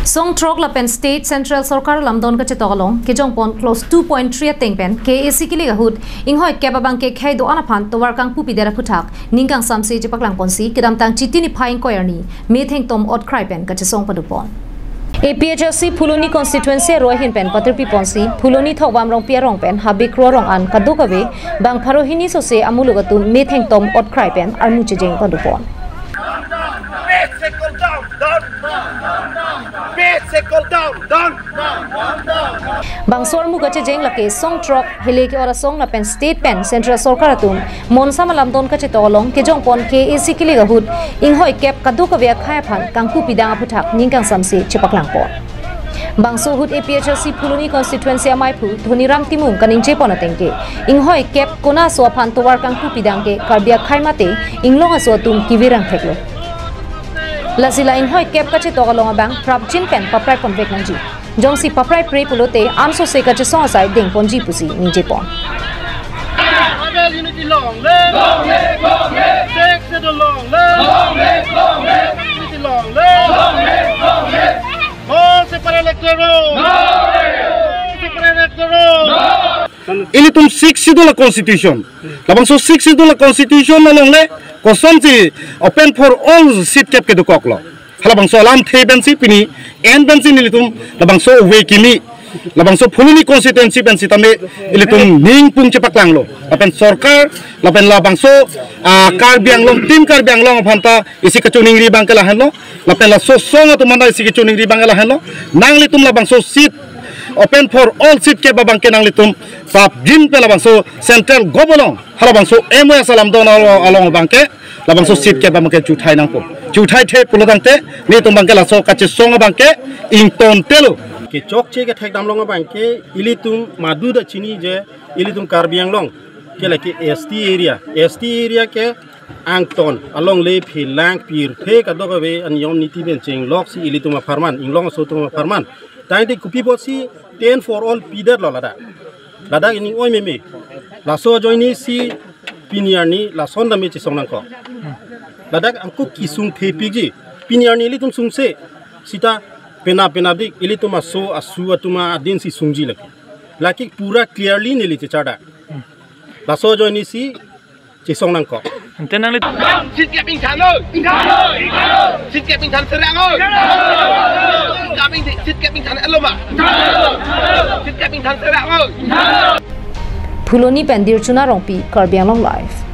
Song Trok la pen State Central Sarkar Lamdon ka chetokalong kijong pon close 2.3 teng pen KAC kiliga hut inghoi kebabang ke khai do anaphan towar kang pupi dera puthak ningkang samse jipaklang ponsi kidam tang chitini phaing koyarni metheng tom ot cry pen ka chesong padupon APHC Phuloni constituency rohin pen patirpi ponsi Phuloni thawam rong pia rong pen habik ro rong an kadukawe bang pharohini so se amulugatu metheng tom ot cry pen armu chejeng padupon Bangsor muga chejeng lake Song Trok hele ke ora song la pen state pen central sarkar atum monsa malam don ka chetolong ke jong pon KAC kiliga hut inghoi kep kadu ka via khaya phan kangpu pidang aputhak ningkang samse chepaklang pon Bangsor hut APHC Phuloni constituency amai phu Dhoniram Timung kaning che pon atengke inghoi kep kona so phan towar kangpu pidang ke karbia khaimate inglong aso tum kivirang theklo Lazila inhoi kep kache togalong abang prabjin pen paprai ponvek nangji jongsi paprai pre pulote amso se kache song asai ding ponji pusi ninje pon unity long le take the long le unity long le all separate electoral ini tum 6 itu la constitution labang so 6 itu la constitution lalong le kosonji open for all seat cap ke dukoklo halabang so alam the bensi pini en bensi ni tum labang so we kimi labang so Phuloni constituency bensi tame ilitum ning pung chepaklang lo apen sarkar lapen labang so kar biang long tim kar biang long phanta isi kachuning ri bang kala hanlo lapen la so song tu manda isi kachuning ri bang kala hanlo nang litum labang so seat open for all seat ke babang ke nang litum pap jin pe labang so central gobolong halabang so MOS alam don along bangke labang so seat ke babang ke chuthai nang po chuthai the pulodang te ni tum bangke la so kache song bangke ing ton telo ke chok che ke thek dam long bangke ilitum madu da chini je ilitum karbiang long ke la ke ST area ke angton along le philang pir the ka do we an yom niti ben cheng lok si ilitum farman inglong so tum farman tai de kupi bosi 10 for all pider lo lada ini oi meme la so joini si piniar ni la sonda me chi songnang ko lada angku kisung thepiji piniar ni litum sungse sita pena dik ilitum aso asu atuma adin si sungji laki pura clearly ni li chada la so joini si chi songnang ko tenang le sit kep ing than ơi sit kep ing than serang ơi sit kep ing than aloma sit kep ing than serang ơi Phuloni pendir chuna rongpi karbiang long life